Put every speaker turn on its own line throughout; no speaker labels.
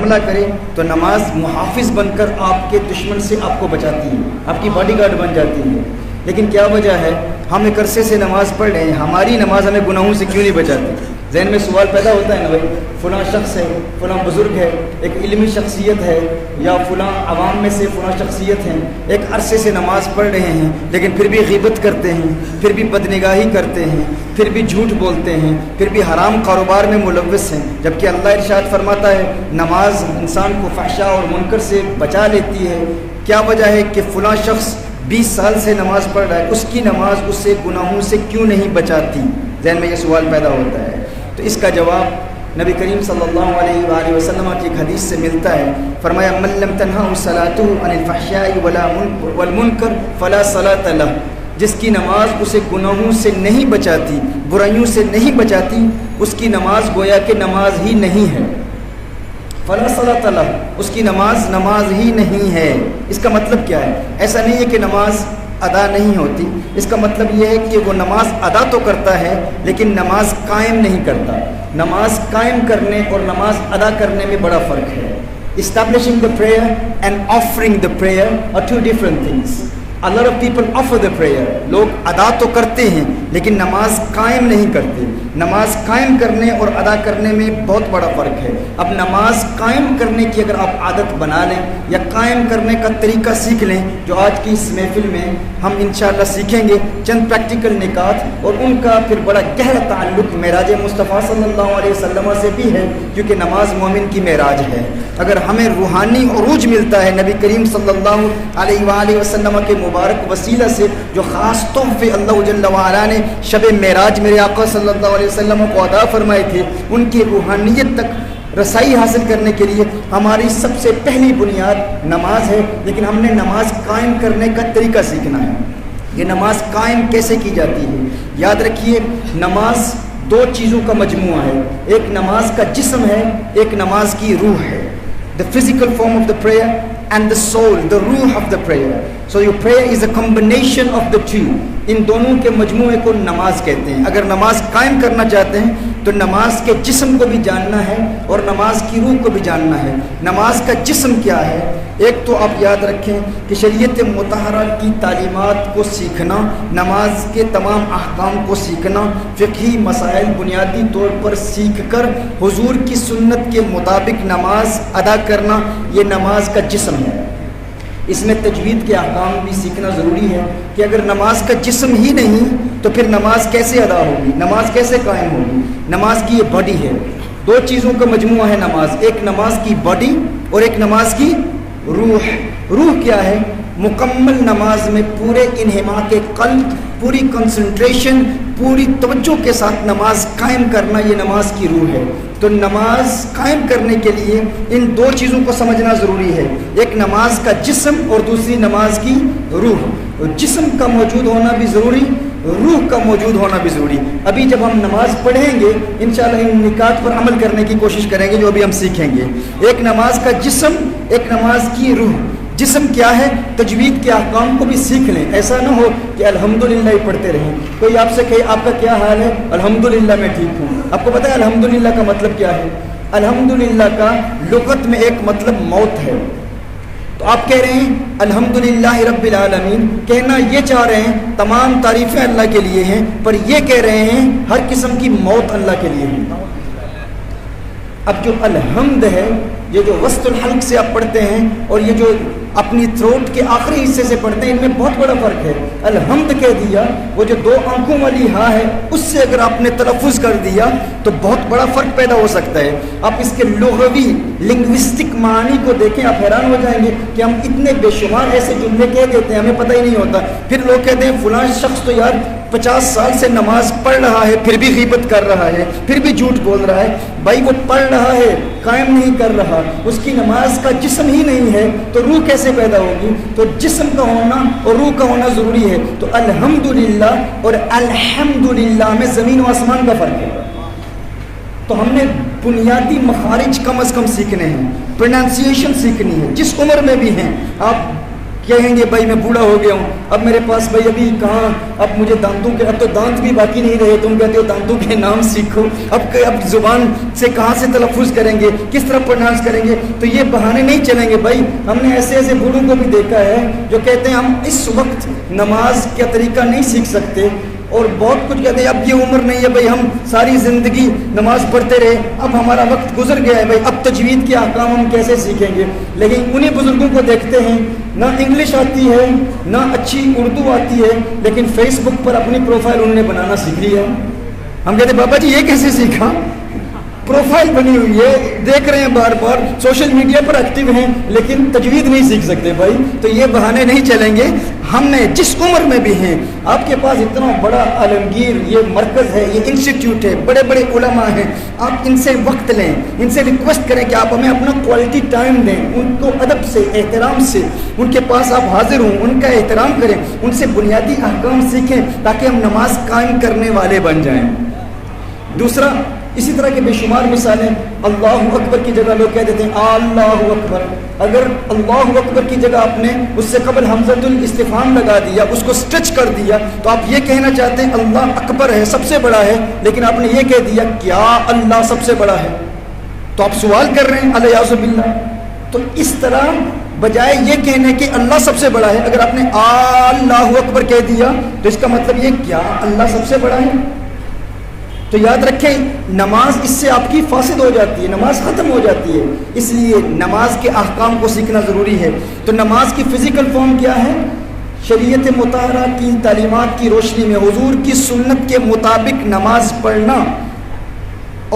حملہ کرے تو نماز محافظ بن کر آپ کے دشمن سے آپ کو بچاتی ہے، آپ کی باڈی گارڈ بن جاتی ہے. لیکن کیا وجہ ہے ہم ایک عرصے سے نماز پڑھ رہے ہیں، ہماری نماز ہمیں گناہوں سے کیوں نہیں بچاتی؟ ذہن میں سوال پیدا ہوتا ہے نا بھائی، فلاں شخص ہے، فلاں بزرگ ہے، ایک علمی شخصیت ہے، یا فلاں عوام میں سے فلاں شخصیت ہیں، ایک عرصے سے نماز پڑھ رہے ہیں لیکن پھر بھی غیبت کرتے ہیں، پھر بھی بدنگاہی کرتے ہیں، پھر بھی جھوٹ بولتے ہیں، پھر بھی حرام کاروبار میں ملوث ہیں. جبکہ اللہ ارشاد فرماتا ہے نماز انسان کو فحشاء اور منکر سے بچا لیتی ہے. کیا وجہ ہے کہ فلاں شخص 20 سال سے نماز پڑھ رہا ہے، اس کی نماز اس سے گناہوں سے کیوں نہیں بچاتی؟ ذہن میں یہ سوال پیدا ہوتا ہے. تو اس کا جواب نبی کریم صلی اللہ علیہ وآلہ وسلم کی ایک حدیث سے ملتا ہے. فرمایا من لم تنہہ صلاۃہ عن الفحشاء والمنکر فلا صلاۃ لہ، جس کی نماز اسے گناہوں سے نہیں بچاتی، برائیوں سے نہیں بچاتی، اس کی نماز گویا کہ نماز ہی نہیں ہے. فلا صلاۃ لہ، اس کی نماز ہی نہیں ہے. اس کا مطلب کیا ہے؟ ایسا نہیں ہے کہ نماز ادا نہیں ہوتی، اس کا مطلب یہ ہے کہ وہ نماز ادا تو کرتا ہے لیکن نماز قائم نہیں کرتا. نماز قائم کرنے اور نماز ادا کرنے میں بڑا فرق ہے. Establishing the prayer and offering the prayer are two different things. A lot of people offer the prayer. لوگ ادا تو کرتے ہیں لیکن نماز قائم نہیں کرتے. نماز قائم کرنے اور ادا کرنے میں بہت بڑا فرق ہے. اب نماز قائم کرنے کی اگر آپ عادت بنا لیں یا قائم کرنے کا طریقہ سیکھ لیں، جو آج کی اس محفل میں ہم انشاءاللہ سیکھیں گے چند پریکٹیکل نکات، اور ان کا پھر بڑا گہرا تعلق معراج مصطفیٰ صلی اللہ علیہ وسلم سے بھی ہے، کیونکہ نماز مومن کی معراج ہے. اگر ہمیں روحانی عروج ملتا ہے نبی کریم صلی اللہ علیہ وآلہ وسلم کے مبارک وسیلہ سے، جو خاص تحفے اللہ جل وعلا نے شب معراج میرے آقا صلی اللہ علیہ وسلم کو عطا فرمائے تھے، ان کی روحانیت تک رسائی حاصل کرنے کے لیے ہماری سب سے پہلی بنیاد نماز ہے. لیکن ہم نے نماز قائم کرنے کا طریقہ سیکھنا ہے. یہ نماز قائم کیسے کی جاتی ہے؟ یاد رکھیے نماز دو چیزوں کا مجموعہ ہے. ایک نماز کا جسم ہے، ایک نماز کی روح ہے. The physical form of the prayer and the soul, the ruh of the prayer. So your prayer is a combination of the two. ان دونوں کے مجموعے کو نماز کہتے ہیں. اگر نماز قائم کرنا چاہتے ہیں تو نماز کے جسم کو بھی جاننا ہے اور نماز کی روح کو بھی جاننا ہے. نماز کا جسم کیا ہے؟ ایک تو آپ یاد رکھیں کہ شریعت مطہرہ کی تعلیمات کو سیکھنا، نماز کے تمام احکام کو سیکھنا، فقہی مسائل بنیادی طور پر سیکھ کر حضور کی سنت کے مطابق نماز ادا کرنا، یہ نماز کا جسم ہے. اس میں تجوید کے احکام بھی سیکھنا ضروری ہے کہ اگر نماز کا جسم ہی نہیں تو پھر نماز کیسے ادا ہوگی، نماز کیسے قائم ہوگی؟ نماز کی یہ باڈی ہے، دو چیزوں کا مجموعہ ہے نماز، ایک نماز کی باڈی اور ایک نماز کی روح. روح کیا ہے؟ مکمل نماز میں پورے انہماک قلب، پوری کنسنٹریشن، پوری توجہ کے ساتھ نماز قائم کرنا، یہ نماز کی روح ہے. تو نماز قائم کرنے کے لیے ان دو چیزوں کو سمجھنا ضروری ہے، ایک نماز کا جسم اور دوسری نماز کی روح. جسم کا موجود ہونا بھی ضروری، روح کا موجود ہونا بھی ضروری. ابھی جب ہم نماز پڑھیں گے انشاءاللہ ان نکات پر عمل کرنے کی کوشش کریں گے جو ابھی ہم سیکھیں گے. ایک نماز کا جسم، ایک نماز کی روح. جسم کیا ہے؟ تجوید کے احکام کو بھی سیکھ لیں. ایسا نہ ہو کہ الحمدللہ ہی پڑھتے رہیں. کوئی آپ سے کہے آپ کا کیا حال ہے؟ الحمدللہ میں ٹھیک ہوں. آپ کو پتہ ہے الحمدللہ کا مطلب کیا ہے؟ الحمدللہ کا لغت میں ایک مطلب موت ہے. تو آپ کہہ رہے ہیں الحمدللہ رب العالمین، کہنا یہ چاہ رہے ہیں تمام تعریفیں اللہ کے لیے ہیں، پر یہ کہہ رہے ہیں ہر قسم کی موت اللہ کے لیے ہے. اب جو الحمد ہے، یہ جو وسط الحلق سے آپ پڑھتے ہیں اور یہ جو اپنی تھروٹ کے آخری حصے سے پڑھتے ہیں، ان میں بہت بڑا فرق ہے. الحمد کہہ دیا، وہ جو دو آنکھوں والی ہاں ہے اس سے اگر آپ نے تلفظ کر دیا تو بہت بڑا فرق پیدا ہو سکتا ہے. آپ اس کے لغوی لنگوسٹک معنی کو دیکھیں، آپ حیران ہو جائیں گے کہ ہم اتنے بے شمار ایسے جملے کہہ دیتے ہیں ہمیں پتہ ہی نہیں ہوتا. پھر لوگ کہتے ہیں فلاں شخص تو یار 50 سال سے نماز پڑھ رہا ہے پھر بھی غیبت کر رہا ہے، پھر بھی جھوٹ بول رہا ہے. بھائی وہ پڑھ رہا ہے، قائم نہیں کر رہا، اس کی نماز کا جسم ہی نہیں ہے تو روح کیسے پیدا ہوگی؟ تو جسم کا ہونا اور روح کا ہونا ضروری ہے. تو الحمدللہ اور الحمدللہ میں زمین و آسمان کا فرق ہے. تو ہم نے بنیادی مخارج کم از کم سیکھنے ہیں، پروننسیشن سیکھنی ہے. جس عمر میں بھی ہیں آپ کہیں گے بھائی میں بوڑھا ہو گیا ہوں، اب میرے پاس بھائی ابھی کہاں، اب مجھے دانتوں کے، اب تو دانت بھی باقی نہیں رہے، تم کہتے ہو دانتوں کے نام سیکھو، اب زبان سے کہاں سے تلفظ کریں گے، کس طرح پروناؤنس کریں گے؟ تو یہ بہانے نہیں چلیں گے بھائی. ہم نے ایسے ایسے بوڑھوں کو بھی دیکھا ہے جو کہتے ہیں ہم اس وقت نماز کا طریقہ نہیں سیکھ سکتے، اور بہت کچھ کہتے ہیں اب یہ عمر نہیں ہے بھائی، ہم ساری زندگی نماز پڑھتے رہے، اب ہمارا وقت گزر گیا ہے بھائی، اب تجوید کے احکام ہم کیسے سیکھیں گے؟ لیکن انہیں بزرگوں کو دیکھتے ہیں نہ انگلش آتی ہے نہ اچھی اردو آتی ہے، لیکن فیس بک پر اپنی پروفائل انہوں نے بنانا سیکھ لیا ہے. ہم کہتے ہیں بابا جی یہ کیسے سیکھا؟ پروفائل بنی ہوئی ہے، دیکھ رہے ہیں بار بار، سوشل میڈیا پر ایکٹیو ہیں، لیکن تجوید نہیں سیکھ سکتے بھائی. تو یہ بہانے نہیں چلیں گے. ہم نے جس عمر میں بھی ہیں، آپ کے پاس اتنا بڑا عالمگیر یہ مرکز ہے، یہ انسٹیٹیوٹ ہے، بڑے بڑے علماء ہیں، آپ ان سے وقت لیں، ان سے ریکویسٹ کریں کہ آپ ہمیں اپنا کوالٹی ٹائم دیں، ان کو ادب سے، احترام سے ان کے پاس آپ حاضر ہوں، ان کا احترام کریں، ان سے بنیادی احکام سیکھیں تاکہ ہم نماز قائم کرنے والے بن جائیں. دوسرا، اسی طرح کے بے شمار مثالیں. اللہ اکبر کی جگہ لوگ کہہ دیتے ہیں اللہ اکبر. اگر اللہ اکبر کی جگہ آپ نے اس سے قبل حمزۃ الاستفہام لگا دیا، اس کو سٹرچ کر دیا، تو آپ یہ کہنا چاہتے ہیں اللہ اکبر ہے، سب سے بڑا ہے، لیکن آپ نے یہ کہہ دیا کیا اللہ سب سے بڑا ہے؟ تو آپ سوال کر رہے ہیں الیاذ باللہ. تو اس طرح بجائے یہ کہنے کہ اللہ سب سے بڑا ہے، اگر آپ نے اللہ اکبر کہہ دیا تو اس کا مطلب یہ کیا اللہ سب سے بڑا ہے؟ تو یاد رکھیں نماز اس سے آپ کی فاسد ہو جاتی ہے، نماز ختم ہو جاتی ہے. اس لیے نماز کے احکام کو سیکھنا ضروری ہے. تو نماز کی فزیکل فارم کیا ہے؟ شریعت مطہرہ کی تعلیمات کی روشنی میں حضور کی سنت کے مطابق نماز پڑھنا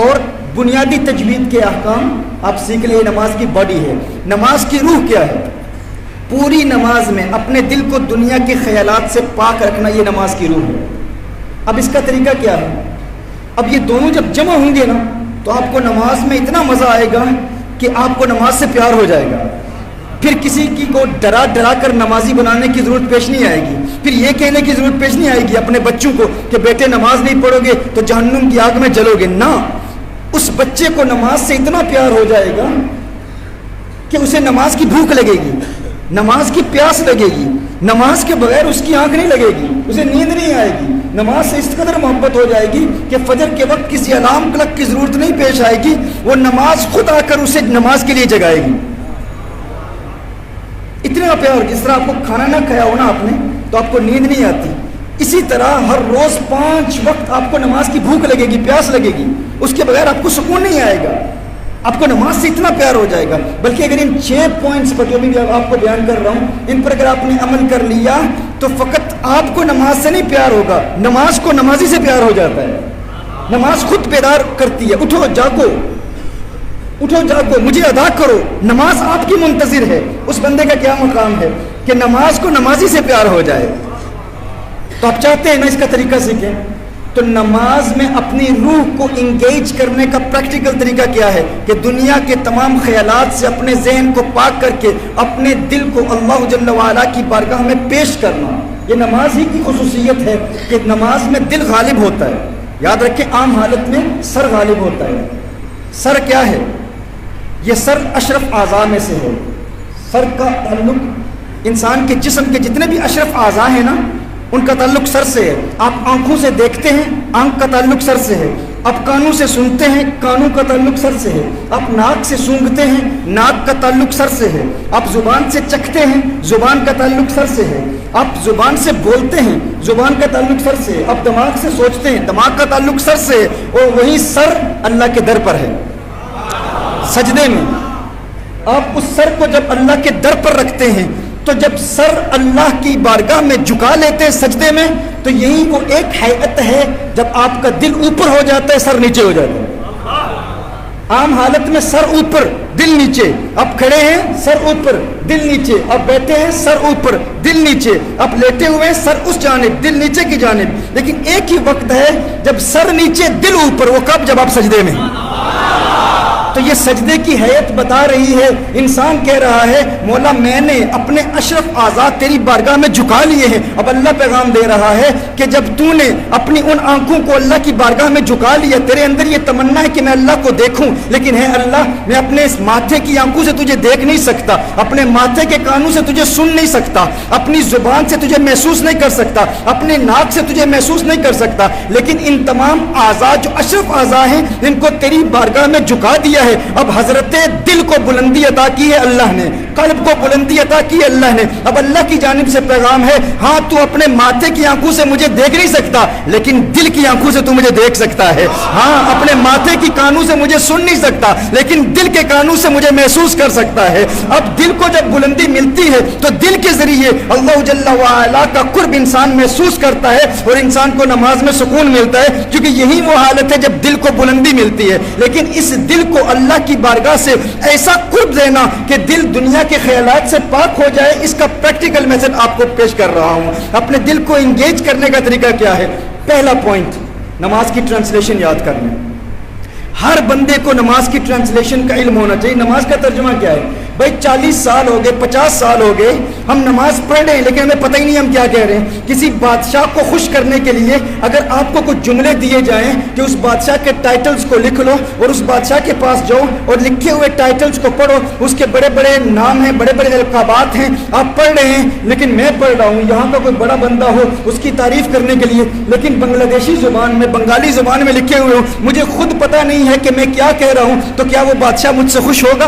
اور بنیادی تجوید کے احکام آپ سیکھ لیں. نماز کی باڈی ہے. نماز کی روح کیا ہے؟ پوری نماز میں اپنے دل کو دنیا کے خیالات سے پاک رکھنا، یہ نماز کی روح ہے. اب اس کا طریقہ کیا ہے؟ اب یہ دونوں جب جمع ہوں گے نا تو آپ کو نماز میں اتنا مزہ آئے گا کہ آپ کو نماز سے پیار ہو جائے گا. پھر کسی کی کو ڈرا ڈرا کر نمازی بنانے کی ضرورت پیش نہیں آئے گی. پھر یہ کہنے کی ضرورت پیش نہیں آئے گی اپنے بچوں کو کہ بیٹے نماز نہیں پڑھو گے تو جہنم کی آگ میں جلو گے. نہ، اس بچے کو نماز سے اتنا پیار ہو جائے گا کہ اسے نماز کی بھوک لگے گی، نماز کی پیاس لگے گی، نماز کے بغیر اس کی آنکھ نہیں لگے گی، اسے نیند نہیں آئے گی. نماز سے اس قدر محبت ہو جائے گی کہ فجر کے وقت کسی الارم کلک کی ضرورت نہیں پیش آئے گی، وہ نماز خود آ کر اسے نماز کے لیے جگائے گی. اتنا پیار. جس طرح آپ کو کھانا نہ کھایا ہو نا آپ نے تو آپ کو نیند نہیں آتی، اسی طرح ہر روز 5 وقت آپ کو نماز کی بھوک لگے گی، پیاس لگے گی، اس کے بغیر آپ کو سکون نہیں آئے گا. آپ کو نماز سے اتنا پیار ہو جائے گا. بلکہ اگر ان 6 پوائنٹس پر جو بھی آپ کو بیان کر رہا ہوں، ان پر اگر آپ نے عمل کر لیا تو فقط آپ کو نماز سے نہیں پیار ہوگا، نماز کو نمازی سے پیار ہو جاتا ہے. نماز خود بیدار کرتی ہے، اٹھو جاگو، اٹھو جاگو، مجھے ادا کرو. نماز آپ کی منتظر ہے. اس بندے کا کیا مقام ہے کہ نماز کو نمازی سے پیار ہو جائے. تو آپ چاہتے ہیں نا اس کا طریقہ سیکھیں. تو نماز میں اپنی روح کو انگیج کرنے کا پریکٹیکل طریقہ کیا ہے کہ دنیا کے تمام خیالات سے اپنے ذہن کو پاک کر کے اپنے دل کو اللہ جل وعلا کی بارگاہ میں پیش کرنا. یہ نماز ہی کی خصوصیت ہے کہ نماز میں دل غالب ہوتا ہے. یاد رکھیں عام حالت میں سر غالب ہوتا ہے. سر کیا ہے؟ یہ سر اشرف اعضاء میں سے ہے. سر کا تعلق انسان کے جسم کے جتنے بھی اشرف اعضاء ہیں نا ان کا تعلق سر سے ہے. آپ آنکھوں سے دیکھتے ہیں، آنکھ کا تعلق سر سے ہے. آپ کانوں سے سنتے ہیں، کانوں کا تعلق سر سے ہے. آپ ناک سے سونگھتے ہیں، ناک کا تعلق سر سے ہے. آپ زبان سے چکھتے ہیں، زبان کا تعلق سر سے ہے. آپ زبان سے بولتے ہیں، زبان کا تعلق سر سے ہے. آپ دماغ سے سوچتے ہیں، دماغ کا تعلق سر سے ہے. اور وہی سر اللہ کے در پر ہے سجدے میں. آپ اس سر کو جب اللہ کے در پر رکھتے ہیں تو جب سر اللہ کی بارگاہ میں جھکا لیتے ہیں سجدے میں تو یہی وہ ایک حیت ہے جب آپ کا دل اوپر ہو جاتا ہے سر نیچے ہو جاتا ہے. عام حالت میں سر اوپر دل نیچے. آپ کھڑے ہیں سر اوپر دل نیچے، آپ بیٹھے ہیں سر اوپر دل نیچے، آپ لیٹے ہوئے ہیں سر اس جانب دل نیچے کی جانب. لیکن ایک ہی وقت ہے جب سر نیچے دل اوپر. وہ کب؟ جب آپ سجدے میں. تو یہ سجدے کی حیت بتا رہی ہے. انسان کہہ رہا ہے مولا میں نے اپنے اشرف اعضاء تیری بارگاہ میں جھکا لیے ہیں. اب اللہ پیغام دے رہا ہے کہ جب تو نے اپنی ان آنکھوں کو اللہ کی بارگاہ میں جھکا لیا, تیرے اندر یہ تمنا ہے کہ میں اللہ کو دیکھوں, لیکن ہے اللہ میں اپنے اس ماتھے کی آنکھوں سے تجھے دیکھ نہیں سکتا, اپنے ماتھے کے کانوں سے تجھے سن نہیں سکتا, اپنی زبان سے تجھے محسوس نہیں کر سکتا, اپنے ناک سے تجھے محسوس نہیں کر سکتا, لیکن ان تمام اعضاء جو اشرف اعضاء ہیں ان کو تیری بارگاہ میں جھکا دیا ہے. اب حضرت دل کو بلندی عطا کی ہے اللہ نے, قلب کو بلندی عطا کی ہے اللہ نے. اب اللہ کی جانب سے پیغام ہے, ہاں تو اپنے ماتھے کی آنکھوں سے مجھے دیکھ نہیں سکتا, لیکن دل کی آنکھوں سے تو مجھے دیکھ سکتا ہے. ہاں اپنے ماتھے کی کانوں سے مجھے سن نہیں سکتا, لیکن دل کے کانوں سے مجھے محسوس کر سکتا ہے. اب دل کو جب بلندی ملتی ہے تو دل کے ذریعے اللہ جل وعلا کا قرب انسان محسوس کرتا ہے, اور انسان کو نماز میں سکون ملتا ہے, کیونکہ یہی وہ حالت ہے جب دل کو بلندی ملتی ہے. لیکن اس دل کو اللہ کی بارگاہ سے ایسا قرب دینا کہ دل دنیا کے خیالات سے پاک ہو جائے, اس کا پریکٹیکل میتھڈ آپ کو پیش کر رہا ہوں. اپنے دل کو انگیج کرنے کا طریقہ کیا ہے؟ پہلا پوائنٹ, نماز کی ٹرانسلیشن یاد کرنا. ہر بندے کو نماز کی ٹرانسلیشن کا علم ہونا چاہیے. نماز کا ترجمہ کیا ہے؟ بھائی 40 سال ہو گئے, 50 سال ہو گئے, ہم نماز پڑھ رہے ہیں لیکن ہمیں پتہ ہی نہیں ہم کیا کہہ رہے ہیں. کسی بادشاہ کو خوش کرنے کے لیے اگر آپ کو کچھ جملے دیے جائیں کہ اس بادشاہ کے ٹائٹلز کو لکھ لو, اور اس بادشاہ کے پاس جاؤ اور لکھے ہوئے ٹائٹلز کو پڑھو, اس کے بڑے بڑے نام ہیں, بڑے بڑے القابات ہیں, آپ پڑھ رہے ہیں, لیکن میں پڑھ رہا ہوں, یہاں کا کوئی بڑا بندہ ہو اس کی تعریف کرنے کے لیے, لیکن بنگلہ دیشی زبان میں, بنگالی زبان میں لکھے ہوئے ہوں, مجھے خود پتہ نہیں ہے کہ میں کیا کہہ رہا ہوں, تو کیا وہ بادشاہ مجھ سے خوش ہوگا؟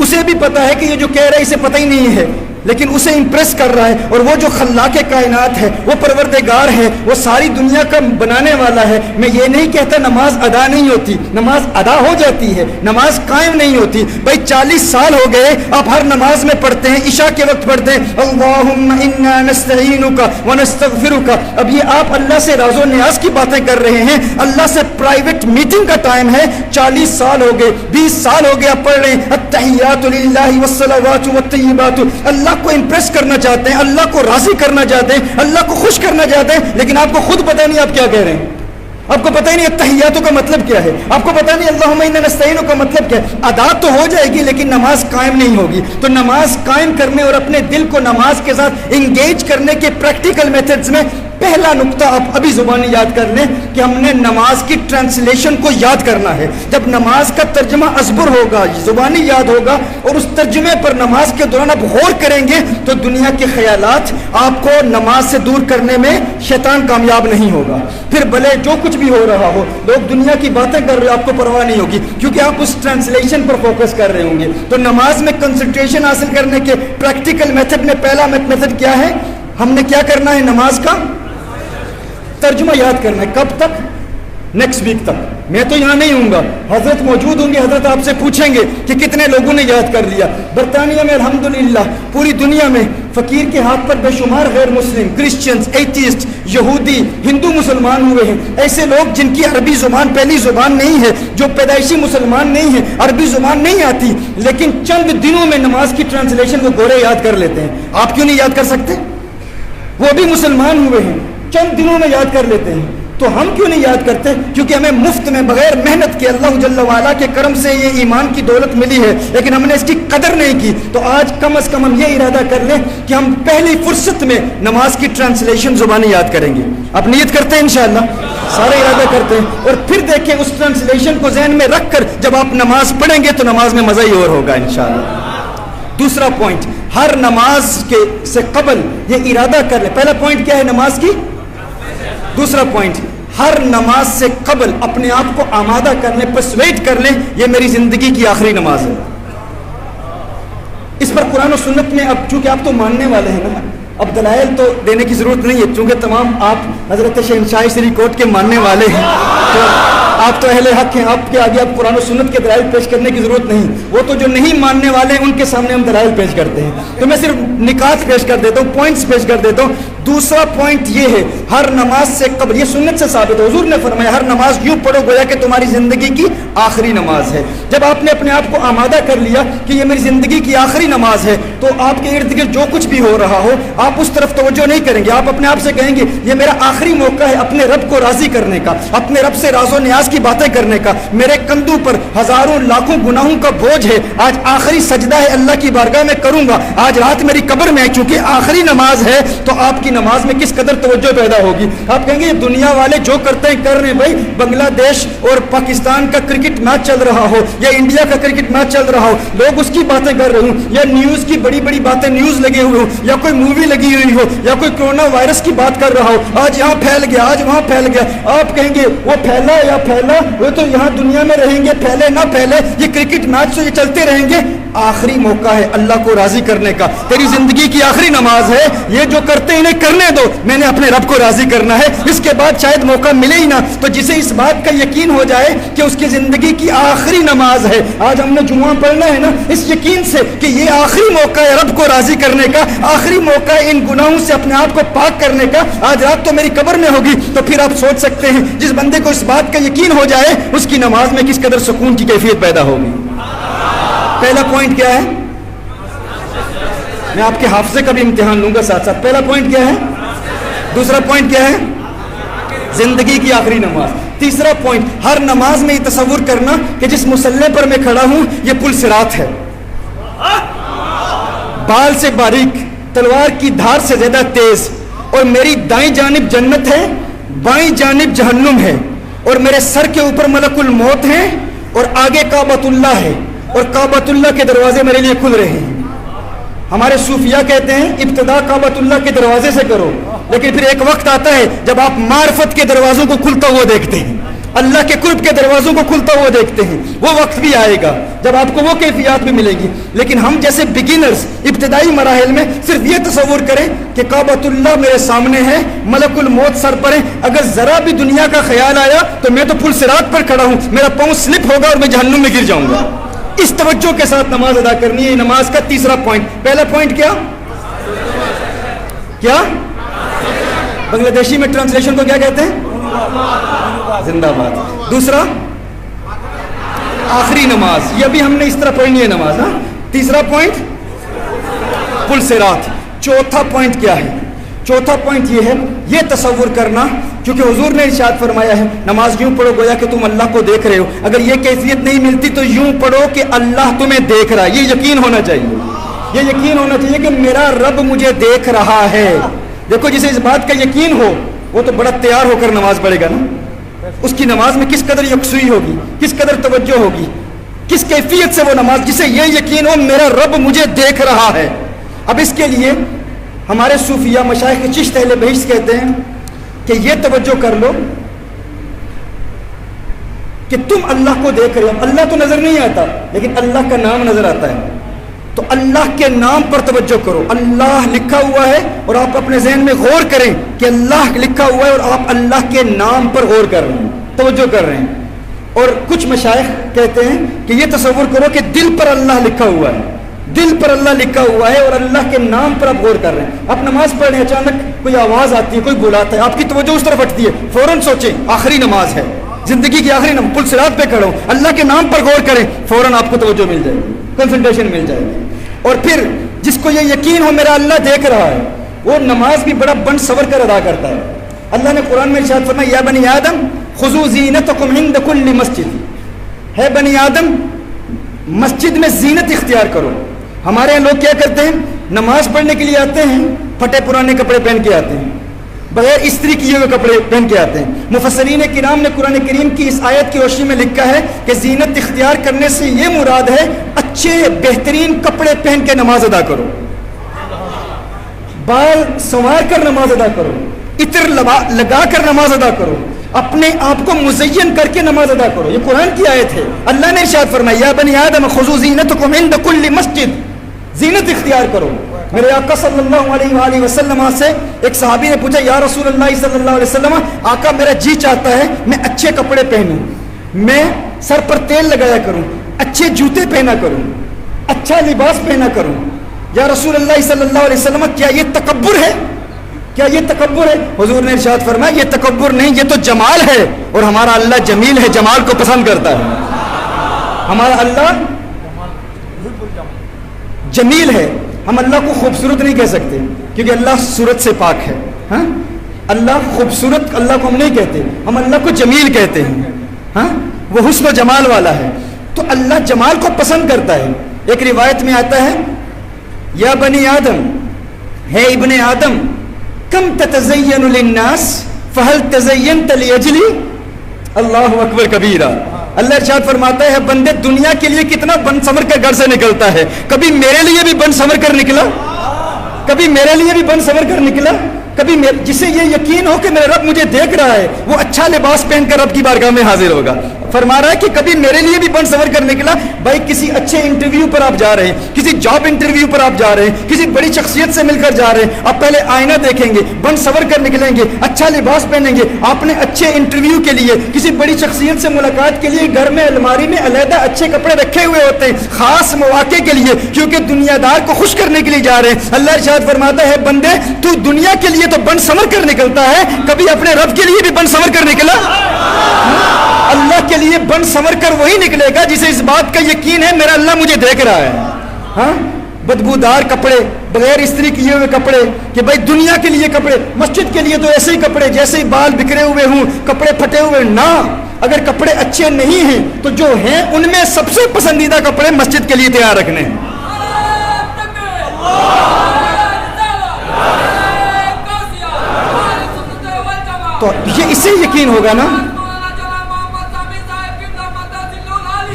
اسے بھی پتا ہے کہ یہ جو کہہ رہا ہے اسے پتہ ہی نہیں ہے, لیکن اسے امپریس کر رہا ہے. اور وہ جو خلاق کائنات ہے, وہ پروردگار ہے, وہ ساری دنیا کا بنانے والا ہے. میں یہ نہیں کہتا نماز ادا نہیں ہوتی, نماز ادا ہو جاتی ہے, نماز قائم نہیں ہوتی. بھائی 40 سال ہو گئے, آپ ہر نماز میں پڑھتے ہیں, عشاء کے وقت پڑھتے ہیں اللہم انا نستعینک ونستغفرک. اب یہ آپ اللہ سے راز و نیاز کی باتیں کر رہے ہیں, اللہ سے پرائیویٹ میٹنگ کا ٹائم ہے. 40 سال ہو گئے, 20 سال ہو گئے, آپ پڑھ رہے ہیں التحیات للہ والصلوات والطیبات. اللہ کو امپریس کرنا چاہتے ہیں, اللہ کو راضی کرنا چاہتے ہیں, اللہ کو خوش کرنا چاہتے ہیں, لیکن آپ کو خود پتہ نہیں آپ کیا کہہ رہے ہیں. آپ کو پتہ ہی نہیں تحیاتوں کا مطلب کیا ہے, آپ کو پتہ نہیں اللہم انا نستعین کا مطلب کیا ہے. ادا تو ہو جائے گی لیکن نماز قائم نہیں ہوگی. تو نماز قائم کرنے اور اپنے دل کو نماز کے ساتھ انگیج کرنے کے پریکٹیکل میتھڈز میں پہلا نقطہ آپ ابھی زبانی یاد کر لیں کہ ہم نے نماز کی ٹرانسلیشن کو یاد کرنا ہے. جب نماز کا ترجمہ ازبر ہوگا, زبانی یاد ہوگا, اور اس ترجمے پر نماز کے دوران آپ غور کریں گے, تو دنیا کے خیالات آپ کو نماز سے دور کرنے میں شیطان کامیاب نہیں ہوگا. پھر بھلے جو کچھ بھی ہو رہا ہو, لوگ دنیا کی باتیں کر رہے ہو, آپ کو پرواہ نہیں ہوگی, کیونکہ آپ اس ٹرانسلیشن پر فوکس کر رہے ہوں گے. تو نماز میں کنسنٹریشن حاصل کرنے کے پریکٹیکل میتھڈ میں پہلا میتھڈ کیا ہے؟ ہم نے کیا کرنا ہے؟ نماز کا ترجمہ یاد کرنا ہے. کب تک؟ نیکسٹ ویک تک. میں تو یہاں نہیں ہوں گا, حضرت موجود ہوں گے, حضرت آپ سے پوچھیں گے کہ کتنے لوگوں نے یاد کر لیا. برطانیہ میں الحمدللہ پوری دنیا میں فقیر کے ہاتھ پر بے شمار غیر مسلم, کرسچنز, ایتھیسٹ, یہودی, ہندو مسلمان ہوئے ہیں. ایسے لوگ جن کی عربی زبان پہلی زبان نہیں ہے, جو پیدائشی مسلمان نہیں ہیں, عربی زبان نہیں آتی, لیکن چند دنوں میں نماز کی ٹرانسلیشن کو گورے یاد کر لیتے ہیں. آپ کیوں نہیں یاد کر سکتے؟ وہ بھی مسلمان ہوئے ہیں, چند دنوں میں یاد کر لیتے ہیں. تو ہم کیوں نہیں یاد کرتے؟ کیونکہ ہمیں مفت میں بغیر محنت کے اللہ جل وعلا کے کرم سے یہ ایمان کی دولت ملی ہے, لیکن ہم نے اس کی قدر نہیں کی. تو آج کم از کم ہم یہ ارادہ کر لیں کہ ہم پہلی فرصت میں نماز کی ٹرانسلیشن زبانی یاد کریں گے. آپ نیت کرتے ہیں انشاءاللہ, سارے ارادہ کرتے ہیں, اور پھر دیکھیں اس ٹرانسلیشن کو ذہن میں رکھ کر جب آپ نماز پڑھیں گے تو نماز میں مزہ ہی اور ہوگا انشاءاللہ. دوسرا پوائنٹ, ہر نماز کے سے قبل یہ ارادہ کر لیں. پہلا پوائنٹ کیا ہے نماز کی؟ دوسرا پوائنٹ, ہر نماز سے قبل اپنے آپ کو آمادہ کر لیں, پرسویٹ کر لیں یہ میری زندگی کی آخری نماز ہے. اس پر قرآن و سنت میں, اب چونکہ آپ تو ماننے والے ہیں نا, اب دلائل تو دینے کی ضرورت نہیں ہے, چونکہ تمام آپ حضرت شہنشاہ سری کوٹ کے ماننے والے ہیں, تو آپ تو اہل حق ہیں, آپ کے آگے آپ قرآن و سنت کے دلائل پیش کرنے کی ضرورت نہیں. وہ تو جو نہیں ماننے والے ہیں ان کے سامنے ہم دلائل پیش کرتے ہیں. تو میں صرف نکات پیش کر دیتا ہوں, پوائنٹس پیش کر دیتا ہوں. دوسرا پوائنٹ یہ ہے, ہر نماز سے قبل, یہ سنت سے ثابت ہے, حضور نے فرمایا ہر نماز یوں پڑھو گویا کہ تمہاری زندگی کی آخری نماز ہے. جب آپ نے اپنے آپ کو آمادہ کر لیا کہ یہ میری زندگی کی آخری نماز ہے, تو آپ کے ارد گرد جو کچھ بھی ہو رہا ہو, آپ اس طرف توجہ نہیں کریں گے. آپ اپنے آپ سے کہیں گے یہ میرا آخری موقع ہے اپنے رب کو راضی کرنے کا, اپنے رب سے راز و نیاز کی باتیں کرنے کا. میرے کندھوں پر ہزاروں لاکھوں گناہوں کا بوجھ ہے, آج آخری سجدہ ہے اللہ کی بارگاہ میں کروں گا, آج رات میری قبر میں ہے, چونکہ آخری نماز ہے تو آپ کی نماز میں کس قدر توجہ پیدا ہوگی. آپ کہیں گے یہ دنیا والے جو کرتے ہیں کر رہے ہیں. بھائی بنگلہ دیش اور پاکستان کا کرکٹ میچ چل رہا ہو یا انڈیا کا کرکٹ میچ چل رہا ہو, لوگ اس کی باتیں کر رہے ہوں, یا نیوز کی بڑی بڑی باتیں نیوز لگے ہوئے ہو, یا کوئی مووی لگی ہوئی ہو, یا کوئی کرونا وائرس کی بات کر رہا ہو, آج یہاں پھیل گیا آج وہاں پھیل گیا, آپ کہیں گے وہ پھیلا یا پھیلا, وہ تو یہاں دنیا میں رہیں گے, پھیلے نہ پھیلے یہ کرکٹ میچ تو یہ چلتے رہیں گے. آخری موقع ہے اللہ کو راضی کرنے کا, تیری زندگی کی آخری نماز ہے, یہ جو کرتے ہیں انہیں کرنے دو, میں نے اپنے رب کو راضی کرنا ہے, اس کے بعد شاید موقع ملے ہی نہ. تو جسے اس بات کا یقین ہو جائے کہ اس کی زندگی کی آخری نماز ہے, آج ہم نے جمعہ پڑھنا ہے نا اس یقین سے کہ یہ آخری موقع ہے رب کو راضی کرنے کا, آخری موقع ہے ان گناہوں سے اپنے آپ کو پاک کرنے کا, آج رات تو میری قبر میں ہوگی. تو پھر آپ سوچ سکتے ہیں جس بندے کو اس بات کا یقین ہو جائے اس کی نماز میں کس قدر سکون کی کیفیت پیدا ہوگی. پہلا پوائنٹ کیا ہے, میں آپ کے حافظے کا بھی امتحان لوں گا ساتھ ساتھ. پہلا پوائنٹ کیا ہے, دوسرا پوائنٹ کیا ہے, زندگی کی آخری نماز. تیسرا پوائنٹ, ہر نماز میں یہ تصور کرنا کہ جس مصلی پر میں کھڑا ہوں یہ پل صراط ہے, بال سے باریک, تلوار کی دھار سے زیادہ تیز, اور میری دائیں جانب جنت ہے, بائیں جانب جہنم ہے, اور میرے سر کے اوپر ملک الموت ہے, اور آگے کعبۃ اللہ ہے, اور کعبۃ اللہ کے دروازے میرے لیے کھل رہے ہیں. ہمارے صوفیہ کہتے ہیں ابتدا کعبۃ اللہ کے دروازے سے کرو, لیکن پھر ایک وقت آتا ہے جب آپ معرفت کے دروازوں کو کھلتا ہوا دیکھتے ہیں, اللہ کے قرب کے دروازوں کو کھلتا ہوا دیکھتے ہیں. وہ وقت بھی آئے گا جب آپ کو وہ کیفیات بھی ملے گی. لیکن ہم جیسے بگنرز ابتدائی مراحل میں صرف یہ تصور کریں کہ کعبۃ اللہ میرے سامنے ہے, ملک الموت سر پر ہے, اگر ذرا بھی دنیا کا خیال آیا تو میں تو پل صراط پر کھڑا ہوں, میرا پاؤں سلپ ہوگا اور میں جہنم میں گر جاؤں گا. اس توجہ کے ساتھ نماز ادا کرنی ہے. نماز کا تیسرا پوائنٹ. پہلا پوائنٹ کیا کیا بنگلہ دیشی میں ٹرانسلیشن کو کیا کہتے ہیں, زندہ باد. دوسرا آخری نماز, یہ ابھی ہم نے اس طرح پڑھنی ہے نماز. ہاں, تیسرا پوائنٹ پل صراط. چوتھا پوائنٹ کیا ہے, چوتھا پوائنٹ یہ ہے یہ تصور کرنا, کیونکہ حضور نے ارشاد فرمایا ہے نماز یوں پڑھو گویا کہ تم اللہ کو دیکھ رہے ہو. اگر یہ کیفیت نہیں ملتی تو یوں پڑھو کہ اللہ تمہیں دیکھ رہا ہے. یہ یقین ہونا چاہیے, یہ یقین ہونا چاہیے کہ میرا رب مجھے دیکھ رہا ہے. دیکھو جسے اس بات کا یقین ہو وہ تو بڑا تیار ہو کر نماز پڑھے گا نا. اس کی نماز میں کس قدر یکسوئی ہوگی, کس قدر توجہ ہوگی, کس کیفیت سے وہ نماز, جسے یہ یقین ہو میرا رب مجھے دیکھ رہا ہے. اب اس کے لیے ہمارے صوفیہ مشائخ چشت اہل بہشت کہتے ہیں کہ یہ توجہ کر لو کہ تم اللہ کو دیکھ رہے ہو. اللہ تو نظر نہیں آتا لیکن اللہ کا نام نظر آتا ہے, تو اللہ کے نام پر توجہ کرو. اللہ لکھا ہوا ہے اور آپ اپنے ذہن میں غور کریں کہ اللہ لکھا ہوا ہے اور آپ اللہ کے نام پر غور کر رہے ہیں, توجہ کر رہے ہیں. اور کچھ مشائخ کہتے ہیں کہ یہ تصور کرو کہ دل پر اللہ لکھا ہوا ہے, دل پر اللہ لکھا ہوا ہے اور اللہ کے نام پر آپ غور کر رہے ہیں. آپ نماز پڑھ رہے ہیں, اچانک کوئی آواز آتی ہے, کوئی بلاتا ہے, آپ کی توجہ اس طرف ہٹتی ہے, فوراً سوچیں آخری نماز ہے, زندگی کی آخری نماز, پل صراط پہ کھڑا ہوں, اللہ کے نام پر غور کریں, فوراً آپ کو توجہ مل جائے گی, کنسنٹریشن مل جائے گی. اور پھر جس کو یہ یقین ہو میرا اللہ دیکھ رہا ہے وہ نماز بھی بڑا بن سور کر ادا کرتا ہے. اللہ نے قرآن میں ارشاد فرمایا یا بنی آدم خذوا زینتکم عند کل مسجد, ہے بنی آدم مسجد میں زینت اختیار کرو. ہمارے یہاں لوگ کیا کرتے ہیں, نماز پڑھنے کے لیے آتے ہیں پھٹے پرانے کپڑے پہن کے آتے ہیں, بغیر استری کیے ہوئے کپڑے پہن کے آتے ہیں. مفسرین کرام نے قرآن کریم کی اس آیت کی روشنی میں لکھا ہے کہ زینت اختیار کرنے سے یہ مراد ہے اچھے بہترین کپڑے پہن کے نماز ادا کرو, بال سنوار کر نماز ادا کرو, عطر لگا کر نماز ادا کرو, اپنے آپ کو مزین کر کے نماز ادا کرو. یہ قرآن کی آیت ہے. اللہ نے ارشاد فرمایا یا بنی آدم خذوا زینتکم عند کل مسجد, زینت اختیار کرو. میرے آقا صلی اللہ علیہ وآلہ وسلم سے ایک صحابی نے پوچھا یا رسول اللہ صلی اللہ علیہ وسلم, آقا میرا جی چاہتا ہے میں اچھے کپڑے پہنوں, میں سر پر تیل لگایا کروں, اچھے جوتے پہنا کروں, اچھا لباس پہنا کروں. یا رسول اللہ صلی اللہ علیہ وسلم کیا یہ تکبر ہے, کیا یہ تکبر ہے؟ حضور نے ارشاد فرمایا یہ تکبر نہیں, یہ تو جمال ہے, اور ہمارا اللہ جمیل ہے, جمال کو پسند کرتا ہے. ہمارا اللہ جمیل ہے, ہم اللہ کو خوبصورت نہیں کہہ سکتے. کیونکہ اللہ صورت سے پاک ہے. ہاں اللہ خوبصورت اللہ کو ہم نہیں کہتے, ہم اللہ کو جمیل کہتے ہیں. ہاں وہ حسن و جمال والا ہے, تو اللہ جمال کو پسند کرتا ہے. ایک روایت میں آتا ہے یا بنی آدم, ہے ابن آدم, کم تتزین للناس فہل تزینت لاجلی. اللہ اکبر کبیرہ. اللہ ارشاد فرماتا ہے بندے دنیا کے لیے کتنا بن سمر کر گھر سے نکلتا ہے, کبھی میرے لیے بھی بن سمر کر نکلا, کبھی میرے لیے بھی بن سمر کر نکلا, کبھی جسے یہ یقین ہو کہ میرا رب مجھے دیکھ رہا ہے وہ اچھا لباس پہن کر رب کی بارگاہ میں حاضر ہوگا. فرما رہا ہے کہ کبھی میرے لیے بھی بن سمر کر نکلا. بھائی کسی اچھے انٹرویو پر آپ جا رہے ہیں, کسی جاب انٹرویو پر آپ جا رہے ہیں, کسی بڑی شخصیت سے مل کر جا رہے ہیں, آپ پہلے آئینہ دیکھیں گے, بن سمر کر نکلیں گے, اچھا لباس پہنیں گے. آپ نے اچھے انٹرویو کے لیے کسی بڑی شخصیت سے ملاقات کے لیے گھر میں الماری میں علیحدہ اچھے کپڑے رکھے ہوئے ہوتے ہیں خاص مواقع کے لیے, کیونکہ دنیا دار کو خوش کرنے کے لیے جا رہے ہیں. اللہ ارشاد فرماتا ہے بندے تو دنیا کے لیے تو بن سمر کر نکلتا ہے, کبھی اپنے رب کے لیے بھی بن سمر کر نکلا. اللہ کے لیے بن سمر کر وہی نکلے گا جسے اس بات کا یقین ہے میرا اللہ مجھے دیکھ رہا ہے. ہاں بدبودار کپڑے, بغیر استری کیے ہوئے کپڑے, کہ بھائی دنیا کے لیے کپڑے, مسجد کے لیے تو ایسے ہی کپڑے جیسے ہی بال بکھرے ہوئے ہوں, کپڑے پھٹے ہوئے نہ. اگر کپڑے اچھے نہیں ہیں تو جو ہیں ان میں سب سے پسندیدہ کپڑے مسجد کے لیے تیار رکھنے ہیں. تو یہ اسے یقین ہوگا نا,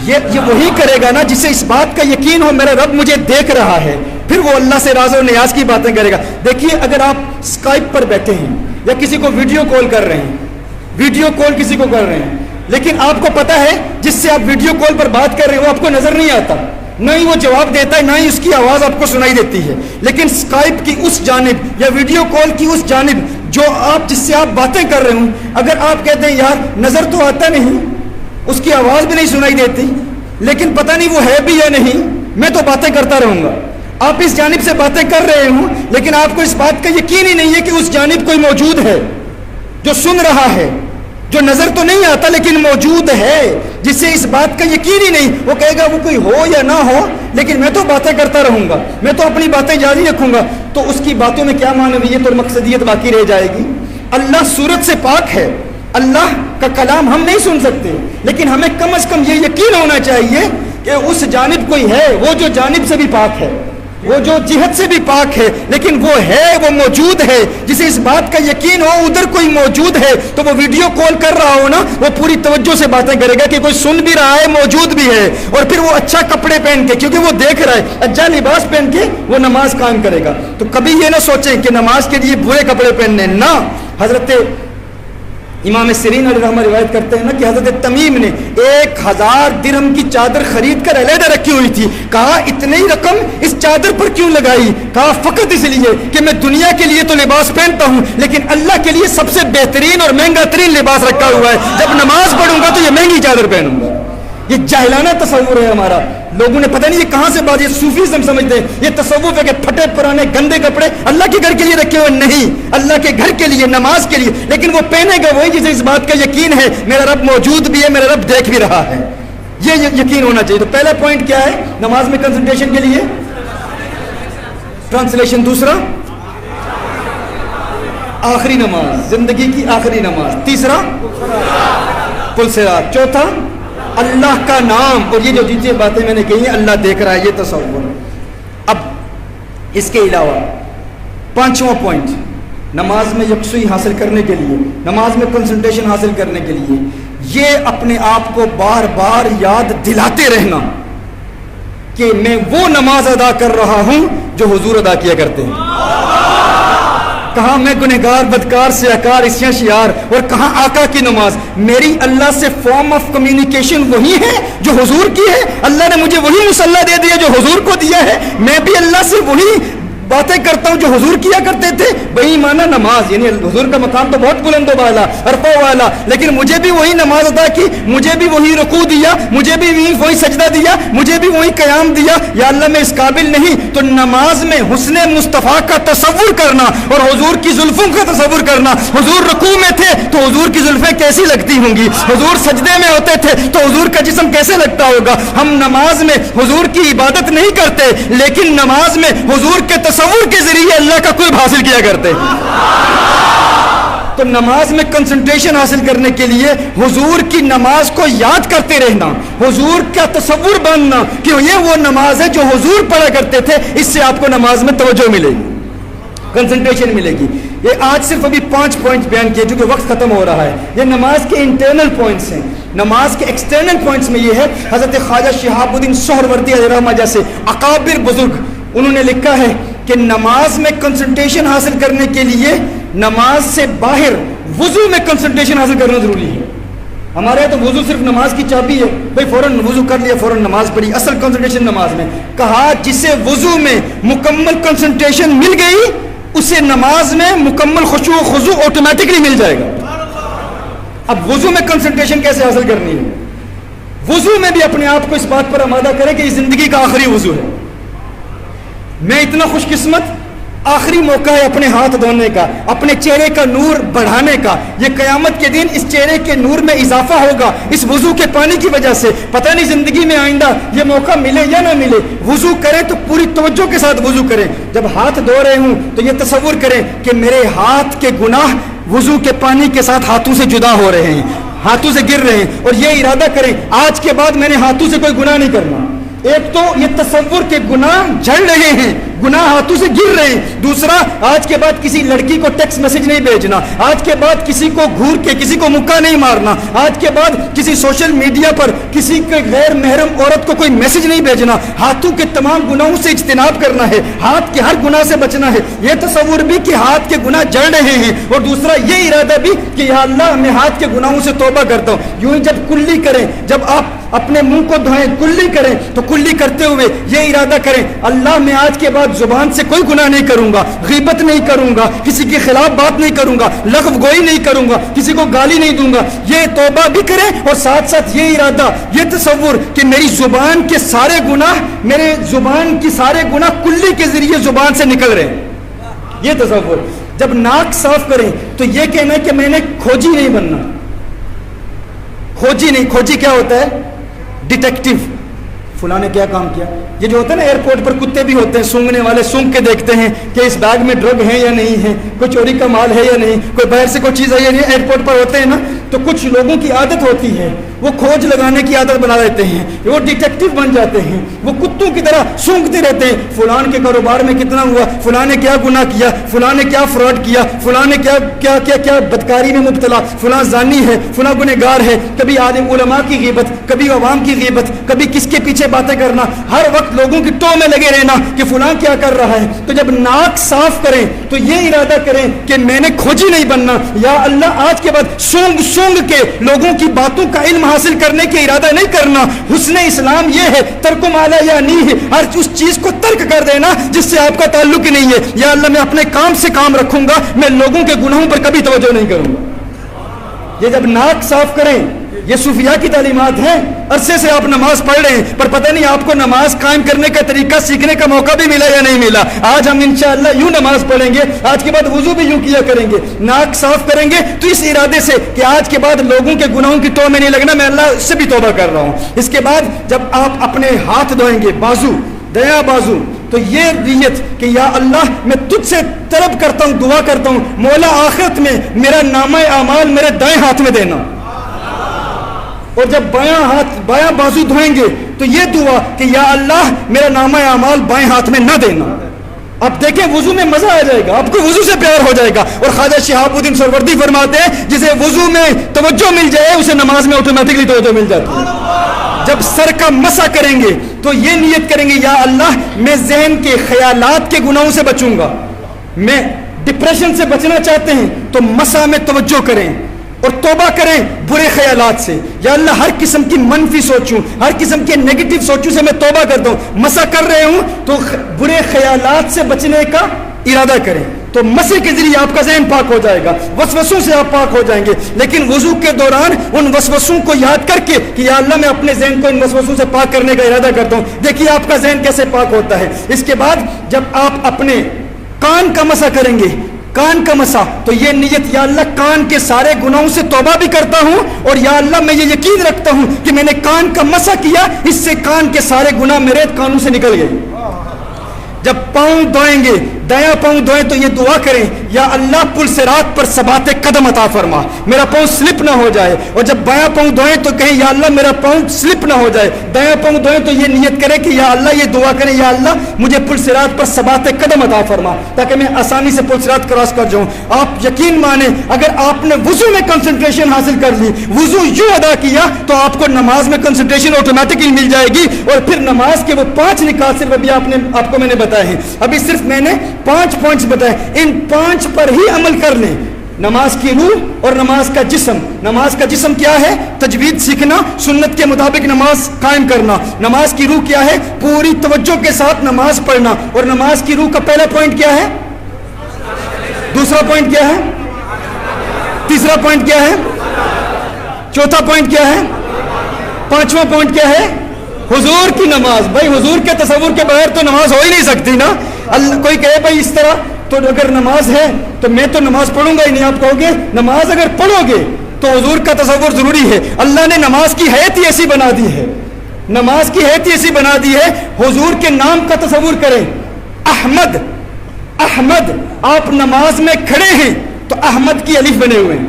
یہ وہی کرے گا نا جسے اس بات کا یقین ہو میرا رب مجھے دیکھ رہا ہے, پھر وہ اللہ سے راز و نیاز کی باتیں کرے گا. دیکھیے اگر آپ اسکائپ پر بیٹھے ہیں یا کسی کو ویڈیو کال کر رہے ہیں, ویڈیو کال کسی کو کر رہے ہیں, لیکن آپ کو پتا ہے جس سے آپ ویڈیو کال پر بات کر رہے ہیں وہ آپ کو نظر نہیں آتا, نہ ہی وہ جواب دیتا ہے, نہ ہی اس کی آواز آپ کو سنائی دیتی ہے. لیکن اسکائپ کی اس جانب یا ویڈیو کال کی اس جانب جو آپ جس سے آپ باتیں کر رہے ہوں, اگر آپ کہتے ہیں یار نظر تو آتا نہیں, اس کی آواز بھی نہیں سنائی دیتی, لیکن پتہ نہیں وہ ہے بھی یا نہیں, میں تو باتیں کرتا رہوں گا. آپ اس جانب سے باتیں کر رہے ہوں لیکن آپ کو اس بات کا یقین ہی نہیں ہے کہ اس جانب کوئی موجود ہے جو سن رہا ہے, جو نظر تو نہیں آتا لیکن موجود ہے, جسے اس بات کا یقین ہی نہیں. وہ کہے گا وہ کوئی ہو یا نہ ہو لیکن میں تو باتیں کرتا رہوں گا, میں تو اپنی باتیں جاری رکھوں گا. تو اس کی باتوں میں کیا معنویت اور مقصدیت باقی رہ جائے گی. اللہ صورت سے پاک ہے, اللہ کا کلام ہم نہیں سن سکتے, لیکن ہمیں کم از کم یہ یقین ہونا چاہیے کہ اس جانب کوئی ہے, وہ جو جانب سے بھی پاک ہے, وہ جو جہت سے بھی پاک ہے, لیکن وہ ہے, وہ موجود ہے. جسے اس بات کا یقین ہو ادھر کوئی موجود ہے تو وہ ویڈیو کال کر رہا ہو نا, وہ پوری توجہ سے باتیں کرے گا کہ کوئی سن بھی رہا ہے, موجود بھی ہے. اور پھر وہ اچھا کپڑے پہن کے, کیونکہ وہ دیکھ رہا ہے, اچھا لباس پہن کے وہ نماز قائم کرے گا. تو کبھی یہ نہ سوچیں کہ نماز کے لیے برے کپڑے پہننے, نہ. حضرت امام سیرین علیہ رحمہ روایت کرتے ہیں نا کہ حضرت تمیم نے 1000 درہم کی چادر خرید کر علیحدہ رکھی ہوئی تھی. کہا اتنی رقم اس چادر پر کیوں لگائی؟ کہا فقط اس لیے کہ میں دنیا کے لیے تو لباس پہنتا ہوں لیکن اللہ کے لیے سب سے بہترین اور مہنگا ترین لباس رکھا ہوا ہے, جب نماز پڑھوں گا تو یہ مہنگی چادر پہنوں گا. یہ جاہلانہ تصور ہے ہمارا. لوگوں نے پتہ نہیں یہ کہاں سے بات, یہ صوفیزم سمجھتے ہیں, یہ تصوف ہے کہ پھٹے پرانے گندے کپڑے اللہ کے گھر کے لیے رکھے ہوئے. نہیں, اللہ کے گھر کے لیے, نماز کے لیے, لیکن وہ پہنے گا وہی جسے اس بات کا یقین ہے میرا رب موجود بھی ہے, میرا رب دیکھ بھی رہا ہے. یہ یقین ہونا چاہیے. تو پہلا پوائنٹ کیا ہے نماز میں کنسنٹریشن کے لیے؟ ٹرانسلیشن. دوسرا آخری نماز, زندگی کی آخری نماز. تیسرا پل صراط. چوتھا اللہ کا نام. اور یہ جو جتنی باتیں میں نے کہی ہیں اللہ دیکھ رہا ہے, یہ تصور. اب اس کے علاوہ پانچواں پوائنٹ, نماز میں یکسوئی حاصل کرنے کے لیے, نماز میں کنسنٹریشن حاصل کرنے کے لیے, یہ اپنے آپ کو بار بار یاد دلاتے رہنا کہ میں وہ نماز ادا کر رہا ہوں جو حضور ادا کیا کرتے ہیں. کہاں میں گنہگار بدکار سیاکار اسیاں شیار, اور کہاں آقا کی نماز. میری اللہ سے فارم آف کمیونیکیشن وہی ہے جو حضور کی ہے. اللہ نے مجھے وہی مصلی دے دیا جو حضور کو دیا ہے, میں بھی اللہ سے وہی باتیں کرتا ہوں جو حضور کیا کرتے تھے. وہی مانا نماز, یعنی حضور کا مقام تو بہت بلند و بالا, عرفہ والا, لیکن مجھے بھی وہی نماز ادا کی, مجھے بھی وہی رکوع دیا, مجھے بھی وہی سجدہ دیا, مجھے بھی وہی قیام دیا. یا اللہ میں اس قابل نہیں, تو نماز میں حسن مصطفیٰ کا تصور کرنا اور حضور کی زلفوں کا تصور کرنا. حضور رکوع میں تھے تو حضور کی زلفیں کیسی لگتی ہوں گی, حضور سجدے میں ہوتے تھے تو حضور کا جسم کیسے لگتا ہوگا. ہم نماز میں حضور کی عبادت نہیں کرتے لیکن نماز میں حضور کے تصور کے ذریعے اللہ کا قرب حاصل کیا کرتے ہیں. تو نماز میں کنسنٹریشن حاصل کرنے کے لیے حضور کی نماز کو یاد کرتے رہنا, حضور کا تصور بننا کہ یہ وہ نماز ہے جو حضور پڑھا کرتے تھے, اس سے آپ کو نماز میں توجہ ملے گی, کنسنٹریشن ملے گی. یہ آج صرف ابھی 5 پوائنٹ بیان کیے کیونکہ وقت ختم ہو رہا ہے. یہ نماز کے انٹرنل پوائنٹس ہیں. نماز کے ایکسٹرنل پوائنٹس میں یہ ہے, حضرت خواجہ شہاب الدین سہروردی علیہ رحمہ جیسے اکابر بزرگ انہوں نے لکھا ہے کہ نماز میں کنسنٹریشن حاصل کرنے کے لیے نماز سے باہر وضو میں کنسنٹریشن حاصل کرنا ضروری ہے. ہمارے یہاں تو وضو صرف نماز کی چابی ہے, بھائی فوراً وضو کر لیا, فوراً نماز پڑھی. اصل کنسنٹریشن نماز میں کہا جسے وضو میں مکمل کنسنٹریشن مل گئی اسے نماز میں مکمل خشوع و خضوع آٹومیٹکلی مل جائے گا. اب وضو میں کنسنٹریشن کیسے حاصل کرنی ہے؟ وضو میں بھی اپنے آپ کو اس بات پر آمادہ کریں کہ یہ زندگی کا آخری وضو ہے. میں اتنا خوش قسمت, آخری موقع ہے اپنے ہاتھ دھونے کا, اپنے چہرے کا نور بڑھانے کا. یہ قیامت کے دن اس چہرے کے نور میں اضافہ ہوگا اس وضو کے پانی کی وجہ سے. پتہ نہیں زندگی میں آئندہ یہ موقع ملے یا نہ ملے. وضو کریں تو پوری توجہ کے ساتھ وضو کریں. جب ہاتھ دھو رہے ہوں تو یہ تصور کریں کہ میرے ہاتھ کے گناہ وضو کے پانی کے ساتھ ہاتھوں سے جدا ہو رہے ہیں, ہاتھوں سے گر رہے ہیں, اور یہ ارادہ کریں آج کے بعد میں نے ہاتھوں سے کوئی گناہ نہیں کرنا. ایک تو یہ تصور کے گناہ جھڑ رہے ہیں, گناہ ہاتھوں سے گر رہے ہیں. دوسرا, آج کے بعد کسی لڑکی کو ٹیکسٹ میسج نہیں بھیجنا, آج کے بعد کسی کو گھور کے کسی کو مکہ نہیں مارنا, آج کے بعد کسی سوشل میڈیا پر کسی کے غیر محرم عورت کو کوئی میسج نہیں بھیجنا. ہاتھوں کے تمام گناہوں سے اجتناب کرنا ہے, ہاتھ کے ہر گناہ سے بچنا ہے. یہ تصور بھی کہ ہاتھ کے گناہ جڑ رہے ہیں, اور دوسرا یہ ارادہ بھی کہ یا اللہ میں ہاتھ کے گناہوں سے توبہ کرتا ہوں. یوں ہی جب کلی کریں, جب آپ اپنے منہ کو دھوئیں, کلی کریں, تو کلی کرتے ہوئے یہ ارادہ کریں اللہ میں آج کے بعد زبان سے کوئی گناہ نہیں کروں گا, غیبت نہیں کروں گا, کسی کے خلاف بات نہیں کروں گا, لغو گوئی نہیں کروں گا, کسی کو گالی نہیں دوں گا. یہ توبہ بھی کریں اور ساتھ ساتھ یہ ارادہ, یہ تصور کہ میری زبان کے سارے گناہ, میرے زبان کی سارے گناہ کلی کے ذریعے زبان سے نکل رہے ہیں. یہ تصور. جب ناک صاف کریں تو یہ کہنا ہے کہ میں نے کھوجی نہیں بننا. کھوجی نہیں, کھوجی کیا ہوتا ہے؟ ڈیٹیکٹیو. فلاں نے کیا کام کیا. یہ جو ہوتا ہے نا ایئرپورٹ پر کتے بھی ہوتے ہیں سونگنے والے, سونگ کے دیکھتے ہیں کہ اس بیگ میں ڈرگ ہے یا نہیں ہے, کوئی چوری کا مال ہے یا نہیں, کوئی باہر سے کوئی چیز ہے یا نہیں. ایئرپورٹ پر ہوتے ہیں نا, تو کچھ لوگوں کی عادت ہوتی ہے وہ کھوج لگانے کی عادت بنا لیتے ہیں, وہ ڈیٹیکٹیو بن جاتے ہیں, وہ کتوں کی طرح سونگتے رہتے ہیں. فلان کے کاروبار میں کتنا ہوا, فلاں نے کیا گناہ کیا, فلاں نے کیا فراڈ کیا, فلاں نے کیا کیا کیا کیا بدکاری میں مبتلا, فلاں زانی ہے, فلاں گنہگار ہے. کبھی عالم علماء کی غیبت, کبھی عوام کی غیبت, کبھی کس کے پیچھے باتیں کرنا, ہر وقت لوگوں کی ٹو میں لگے رہنا کہ فلاں کیا کر رہا ہے. تو جب ناک صاف کریں تو یہ ارادہ کریں کہ میں نے کھوجی نہیں بننا. یا اللہ آج کے بعد سونگ سونگ کے لوگوں کی باتوں کا علم حاصل کرنے کے ارادہ نہیں کرنا. حسن اسلام یہ ہے ترک مالا یا نہیں ہے, ہر اس چیز کو ترک کر دینا جس سے آپ کا تعلق ہی نہیں ہے. یا اللہ میں اپنے کام سے کام رکھوں گا, میں لوگوں کے گناہوں پر کبھی توجہ نہیں کروں گا. یہ جب ناک صاف کریں, یہ صوفیاء کی تعلیمات ہیں. عرصے سے آپ نماز پڑھ رہے ہیں پر پتہ نہیں آپ کو نماز قائم کرنے کا طریقہ سیکھنے کا موقع بھی ملا یا نہیں ملا. آج ہم انشاءاللہ یوں نماز پڑھیں گے, آج کے بعد وضو بھی یوں کیا کریں گے, ناک صاف کریں گے تو اس ارادے سے کہ آج کے بعد لوگوں کے گناہوں کی ٹو میں نہیں لگنا, میں اللہ سے بھی توبہ کر رہا ہوں. اس کے بعد جب آپ اپنے ہاتھ دھوئیں گے, بازو دیا بازو, تو یہ نیت کہ یا اللہ میں تجھ سے طلب کرتا ہوں, دعا کرتا ہوں مولا آخرت میں میرا نامہ اعمال میرے دائیں ہاتھ میں دینا. اور جب بایاں بازو دھوئیں گے تو یہ دعا کہ یا اللہ میرا نامہ اعمال بائیں ہاتھ میں نہ دینا. اب دیکھیں وضو میں مزہ آ جائے گا, آپ کو وضو سے پیار ہو جائے گا. اور خواجہ شہاب الدین سہروردی فرماتے ہیں جسے وضو میں توجہ مل جائے اسے نماز میں آٹومیٹکلی توجہ مل جاتی ہے. جب سر کا مسح کریں گے تو یہ نیت کریں گے یا اللہ میں ذہن کے خیالات کے گناہوں سے بچوں گا, میں ڈپریشن سے بچنا چاہتے ہیں تو مسح میں توجہ کریں اور توبہ کریں برے خیالات سے. یا اللہ ہر قسم کی منفی سوچوں, ہر قسم کے نیگیٹو سوچوں سے میں توبہ کرتا ہوں. مسح کر رہے ہوں تو برے خیالات سے بچنے کا ارادہ کریں, تو مسح کے ذریعے آپ کا ذہن پاک ہو جائے گا, وسوسوں سے آپ پاک ہو جائیں گے. لیکن وضو کے دوران ان وسوسوں کو یاد کر کے کہ یا اللہ میں اپنے ذہن کو ان وسوسوں سے پاک کرنے کا ارادہ کرتا ہوں. دیکھیے آپ کا ذہن کیسے پاک ہوتا ہے. اس کے بعد جب آپ اپنے کان کا مسح کریں گے, کان کا مسح, تو یہ نیت یا اللہ کان کے سارے گناہوں سے توبہ بھی کرتا ہوں, اور یا اللہ میں یہ یقین رکھتا ہوں کہ میں نے کان کا مسح کیا, اس سے کان کے سارے گناہ میرے کانوں سے نکل گئے. جب پاؤں دھوئیں گے دایاں پاؤں دھوئیں تو یہ دعا کریں یا اللہ پل صراط پر ثبات قدم عطا فرما, میرا پاؤں سلپ نہ ہو جائے. اور جب بایاں پاؤں دھوئیں تو کہیں یا اللہ میرا پاؤں سلپ نہ ہو جائے. دایاں پاؤں دھوئیں تو یہ نیت کریں کہ یا اللہ, یہ دعا کریں یا اللہ مجھے پل صراط پر ثبات قدم عطا فرما تاکہ میں آسانی سے پل صراط کراس کر جاؤں. آپ یقین مانیں اگر آپ نے وضو میں کنسنٹریشن حاصل کر لی, وضو یوں ادا کیا تو آپ کو نماز میں کنسنٹریشن آٹومیٹکلی مل جائے گی. اور پھر نماز کے وہ 5 نکات صرف ابھی آپ کو میں نے بتائے ہیں, ابھی صرف میں نے 5 پوائنٹس بتائے, ان 5 پر ہی عمل کر لیں. نماز کی روح اور نماز کا جسم. نماز کا جسم کیا ہے؟ تجوید سیکھنا, سنت کے مطابق نماز قائم کرنا. نماز کی روح کیا ہے؟ پوری توجہ کے ساتھ نماز پڑھنا. اور نماز کی روح کا پہلا پوائنٹ کیا ہے؟ دوسرا پوائنٹ کیا ہے؟ تیسرا پوائنٹ کیا ہے؟ چوتھا پوائنٹ کیا ہے؟ پانچواں پوائنٹ کیا ہے؟ حضور کی نماز. بھائی حضور کے تصور کے بغیر تو نماز ہو ہی نہیں سکتی نا. کوئی کہے بھائی اس طرح تو اگر نماز ہے تو میں تو نماز پڑھوں گا ہی نہیں. آپ کہو گے نماز اگر پڑھو گے تو حضور کا تصور ضروری ہے. اللہ نے نماز کی حیت ہی ایسی بنا دی ہے, نماز کی حیت ہی ایسی بنا دی ہے. حضور کے نام کا تصور کریں, احمد. احمد, آپ نماز میں کھڑے ہیں تو احمد کی الف بنے ہوئے ہیں.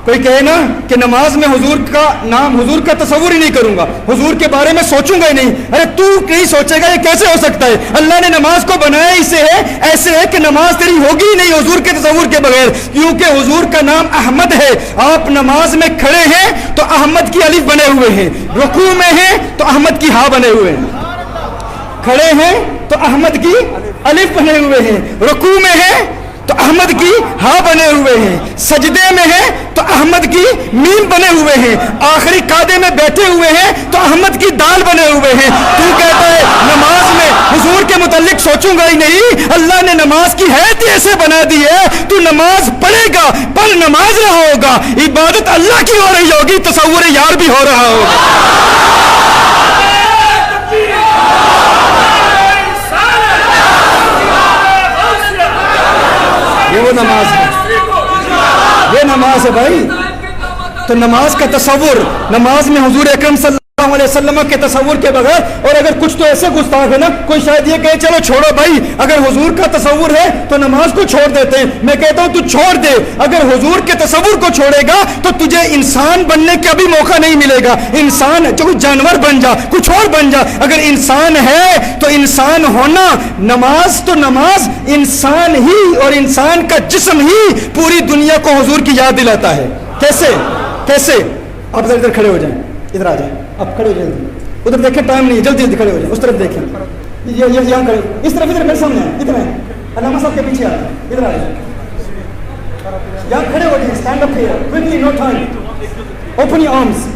کوئی کہے نا کہ نماز میں حضور کا نام, حضور کا تصور ہی نہیں کروں گا, حضور کے بارے میں سوچوں گا ہی نہیں. ارے تو نہیں سوچے گا, یہ کیسے ہو سکتا ہے؟ اللہ نے نماز کو بنایا اسے ہے ایسے ہے کہ نماز تیری ہوگی ہی نہیں حضور کے تصور کے بغیر, کیونکہ حضور کا نام احمد ہے. آپ نماز میں کھڑے ہیں تو احمد کی الف بنے ہوئے ہیں, رکوع میں ہیں تو احمد کی ہاء بنے ہوئے ہیں, کھڑے ہیں تو احمد کی الف بنے ہوئے ہیں, رکوع میں ہیں تو احمد کی ہاں بنے ہوئے ہیں, سجدے میں ہیں تو احمد کی میم بنے ہوئے ہیں, آخری قعدے میں بیٹھے ہوئے ہیں تو احمد کی دال بنے ہوئے ہیں. تو کہتا ہے نماز میں حضور کے متعلق سوچوں گا ہی نہیں. اللہ نے نماز کی حیت ایسے بنا دی ہے, تو نماز پڑھے گا پر نماز نہ ہوگا, عبادت اللہ کی ہو رہی ہوگی, تصور یار بھی ہو رہا ہوگا. یہ وہ نماز ہے, یہ نماز ہے بھائی. تو نماز کا تصور, نماز میں حضور اکرم صلی اللہ علیہ وسلم کے تصور کے بغیر, اور اگر کچھ تو ایسے گستاخ ہے نا, کوئی شاید یہ کہے چلو چھوڑو بھائی, اگر حضور کا تصور ہے تو نماز کو چھوڑ دیتے ہیں. میں کہتا ہوں تو چھوڑ دے, اگر حضور کے تصور کو چھوڑے گا تو تجھے انسان بننے کا بھی موقع نہیں ملے گا. انسان جو جانور بن جا, کچھ اور بن جا, اگر انسان ہے تو انسان ہونا. نماز تو نماز, انسان ہی اور انسان کا جسم ہی پوری دنیا کو حضور کی یاد دلاتا ہے. کیسے کیسے؟ آپ ذرا ادھر کھڑے ہو جائیں, ادھر آ جائیں, آپ کھڑے ہو جائیں, ادھر دیکھیں, ٹائم نہیں, جلدی جلدی کھڑے ہو جائیں, اس طرف دیکھیں, یہاں کھڑے, اس طرف, ادھر میرے سامنے آئے, ادھر آئے, علامہ صاحب کے پیچھے آئے, ادھر آئے, یہاں کھڑے ہو جائیں, stand up here, quickly, no time, open your arms,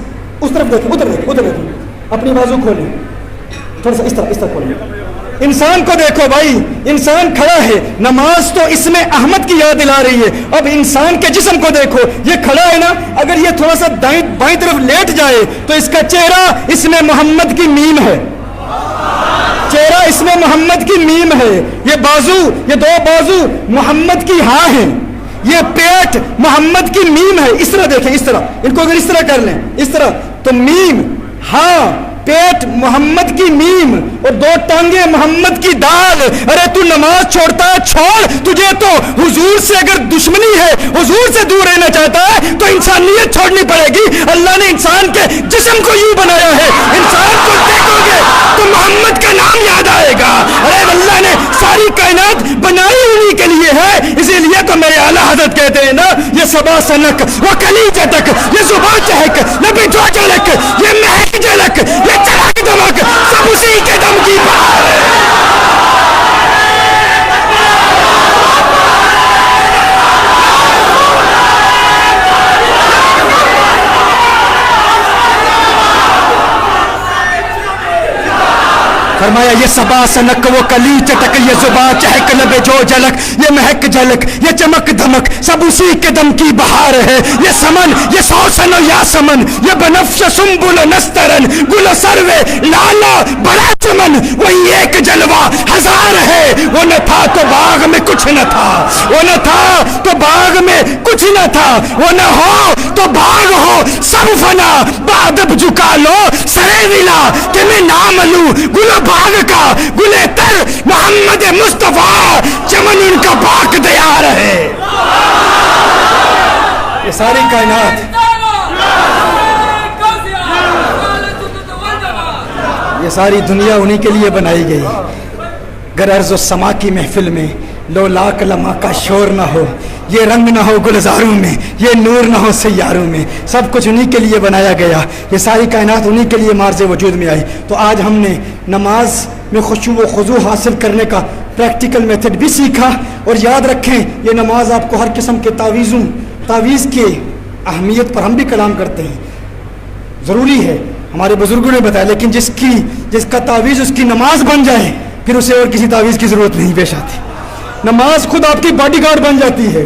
اس طرف دیکھیں, ادھر دیکھیں, ادھر دیکھیں, اپنی بازو کھولیں, تھوڑا سا اس طرف کھولیں. انسان کو دیکھو بھائی, انسان کھڑا ہے, نماز تو اس میں احمد کی یاد دلا رہی ہے. اب انسان کے جسم کو دیکھو, یہ کھڑا ہے نا, اگر یہ تھوڑا سا بائیں طرف لیٹ جائے تو اس کا چہرہ اس میں محمد کی میم ہے, چہرہ اس میں محمد کی میم ہے. یہ بازو, یہ 2 بازو محمد کی ہاں ہیں, یہ پیٹ محمد کی میم ہے. اس طرح دیکھیں, اس طرح, ان کو اگر اس طرح کر لیں, اس طرح, تو میم, ہاں, پیٹ محمد کی میم, اور 2 ٹانگیں محمد کی دال. ارے تو نماز چھوڑتا ہے, چھوڑ, تجھے تو حضور سے اگر دشمنی ہے, حضور سے دور رہنا چاہتا ہے تو انسانیت چھوڑنی پڑے گی. اللہ نے انسان کے جسم کو یوں بنایا ہے, انسان کو دیکھو گے تو محمد کا نام یاد آئے گا. ارے اللہ نے ساری کائنات بنائی انہی کے لیے ہے, اسی لیے تو میرے اعلیٰ حضرت کہتے ہیں نا, یہ صبا سنک وہ کلیجہ تک, یہ زبان چہک, یہ بجوا جلک, یہ مہک جلک, یہ چلک دمک, سب اسی کے دم کی بہار ہے. فرمایا یہ صبا سنک وہ کلی چٹک, یہ زبان چہک, لبے جو جلک, یہ مہک جلک, یہ چمک دھمک, سب اسی کے دم کی بہار ہے. یہ سمن, یہ سوسن و یا سمن, یہ بنفش سنبل و نسترن, گل و سروے لالا بڑا چمن, وہی ایک جلوہ ہزار ہے. وہ نہ تھا تو باغ میں کچھ نہ تھا, وہ نہ تھا تو باغ میں کچھ نہ تھا, وہ نہ ہو تو باغ ہو سب فنا. بادب جھکا لو سرے ولا کہ میں نام لوں, گل باغ کا, گلے محمد مصطفیٰ چمن ان کا پاک دیار ہے. یہ ساری کائنات، یہ ساری دنیا انہی کے لیے بنائی گئی. گر ارض و سما کی محفل میں لو لاک لمحہ کا شور نہ ہو، یہ رنگ نہ ہو گلزاروں میں، یہ نور نہ ہو سیاروں میں. سب کچھ انہی کے لیے بنایا گیا. یہ ساری کائنات انہی کے لیے معرض وجود میں آئی. تو آج ہم نے نماز میں خشوع و خضوع حاصل کرنے کا پریکٹیکل میتھڈ بھی سیکھا. اور یاد رکھیں یہ نماز آپ کو ہر قسم کے تعویذ کے اہمیت پر ہم بھی کلام کرتے ہیں، ضروری ہے، ہمارے بزرگوں نے بتایا. لیکن جس کا تعویذ اس کی نماز بن جائے پھر اسے اور کسی تعویذ کی ضرورت نہیں پیش آتی. نماز خود آپ کی باڈی گارڈ بن جاتی ہے.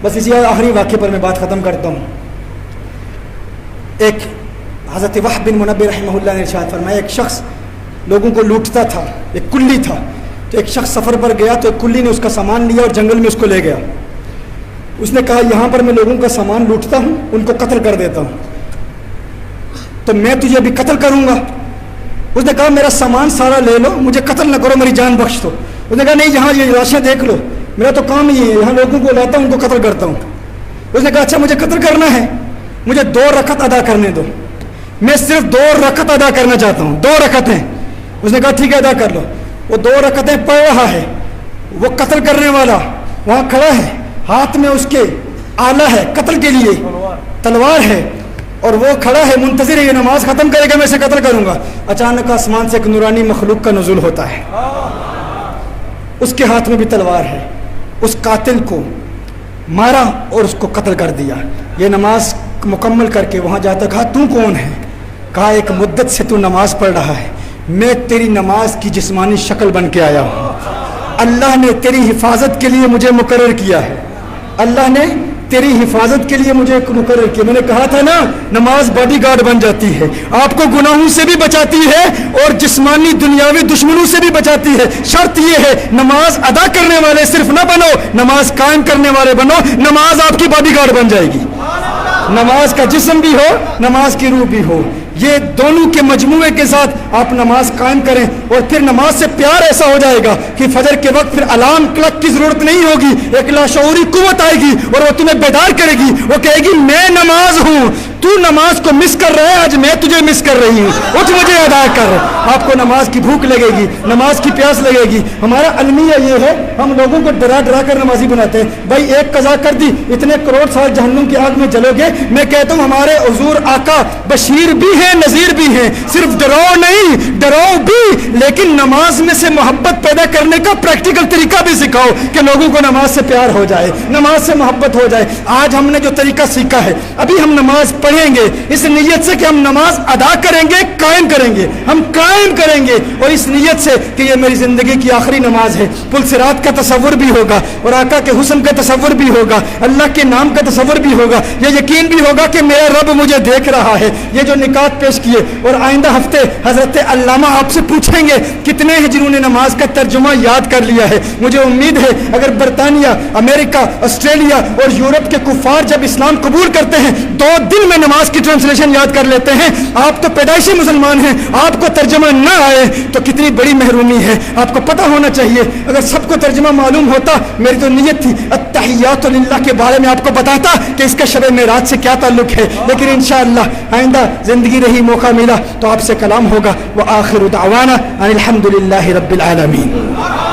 بس اسی آخری واقعے پر میں بات ختم کرتا ہوں. ایک حضرت وہب بن منبہ رحمہ اللہ نے ارشاد فرمایا، ایک شخص لوگوں کو لوٹتا تھا، ایک کلی تھا. تو ایک شخص سفر پر گیا تو ایک کلی نے اس کا سامان لیا اور جنگل میں اس کو لے گیا. اس نے کہا یہاں پر میں لوگوں کا سامان لوٹتا ہوں، ان کو قتل کر دیتا ہوں، تو میں تجھے ابھی قتل کروں گا. اس نے کہا میرا سامان سارا لے لو، مجھے قتل نہ کرو، میری جان بخش دو. اس نے کہا نہیں، یہاں یہ لاشیں دیکھ لو، میرا تو کام یہ ہے، یہاں لوگوں کو لاتا ہوں، ان کو قتل کرتا ہوں. اس نے کہا اچھا مجھے قتل کرنا ہے، مجھے 2 رکعت ادا کرنے دو، میں صرف 2 رکعت ادا کرنا چاہتا ہوں، 2 رکعتیں. اس نے کہا ٹھیک ہے ادا کر لو. وہ 2 رکعتیں پڑھ رہا ہے، وہ قتل کرنے والا وہاں کھڑا ہے، ہاتھ میں اس کے آلہ ہے قتل کے لیے، تلوار ہے، اور وہ کھڑا ہے منتظر ہے یہ نماز ختم کرے گا میں اسے قتل کروں گا. اچانک آسمان سے ایک نورانی مخلوق کا نزول ہوتا ہے، اس کے ہاتھ میں بھی تلوار ہے. اس قاتل کو مارا اور اس کو قتل کر دیا. یہ نماز مکمل کر کے وہاں جاتا، کہا تو کون ہے؟ کہا ایک مدت سے تو نماز پڑھ رہا ہے، میں تیری نماز کی جسمانی شکل بن کے آیا ہوں. اللہ نے تیری حفاظت کے لیے مجھے مقرر کیا ہے، اللہ نے تیری حفاظت کے لیے مجھے مقرر کیا. میں نے کہا تھا نا نماز باڈی گارڈ بن جاتی ہے، آپ کو گناہوں سے بھی بچاتی ہے اور جسمانی دنیاوی دشمنوں سے بھی بچاتی ہے. شرط یہ ہے نماز ادا کرنے والے صرف نہ بنو، نماز قائم کرنے والے بنو. نماز آپ کی باڈی گارڈ بن جائے گی. نماز کا جسم بھی ہو، نماز کی روح بھی ہو. یہ دونوں کے مجموعے کے ساتھ آپ نماز قائم کریں اور پھر نماز سے پیار ایسا ہو جائے گا کہ فجر کے وقت پھر الارم کلک کی ضرورت نہیں ہوگی. ایک لاشعوری قوت آئے گی اور وہ تمہیں بیدار کرے گی. وہ کہے گی میں نماز ہوں، تو نماز کو مس کر رہا ہے، آج میں تجھے مس کر رہی ہوں، اٹھ مجھے ادا کر. آپ کو نماز کی بھوک لگے گی، نماز کی پیاس لگے گی. ہمارا المیہ یہ ہے ہم لوگوں کو ڈرا ڈرا کر نمازی بناتے ہیں. بھائی ایک قضا کر دی اتنے کروڑ سال جہنم کی آگ میں جلو گے. میں کہتا ہوں ہمارے حضور آقا بشیر بھی ہیں نذیر بھی ہیں، صرف ڈراؤ نہیں ڈراؤ بھی، لیکن نماز میں سے محبت پیدا کرنے کا پریکٹیکل طریقہ بھی سکھاؤ کہ لوگوں کو نماز سے پیار ہو جائے، نماز سے محبت ہو جائے. آج ہم نے جو طریقہ سیکھا ہے، ابھی ہم نماز پڑھیں گے اس نیت سے کہ ہم نماز ادا کریں گے، قائم کریں گے، ہم قائم کریں گے، اور اس نیت سے کہ یہ میری زندگی کی آخری نماز ہے. پل صراط کا تصور بھی ہوگا اور آقا کے حسن کا تصور بھی ہوگا، اللہ کے نام کا تصور بھی ہوگا، یہ یقین بھی ہوگا کہ میرا رب مجھے دیکھ رہا ہے. یہ جو نکات پیش کیے، اور آئندہ ہفتے حضرت علامہ آپ سے پوچھیں گے کتنے ہیں جنہوں نے نماز کا ترجمہ یاد کر لیا ہے. مجھے امید ہے اگر برطانیہ، امریکہ، آسٹریلیا اور یورپ کے کفار جب اسلام قبول کرتے ہیں 2 دن میں نماز کی ٹرانسلیشن یاد کر لیتے ہیں. آپ تو پیدائشی مسلمان ہیں، آپ کو ترجمہ نہ آئے تو کتنی بڑی محرومی ہے. آپ کو پتہ ہونا چاہیے اگر سب کو ترجمہ معلوم ہوتا. میری تو نیت تھی التحیات للہ کے بارے میں آپ کو بتاتا کہ اس کا شب معراج سے کیا تعلق ہے، لیکن انشاءاللہ آئندہ زندگی رہی، موقع ملا تو آپ سے کلام ہوگا. وآخر دعوانا ان الحمد للہ رب العالمین.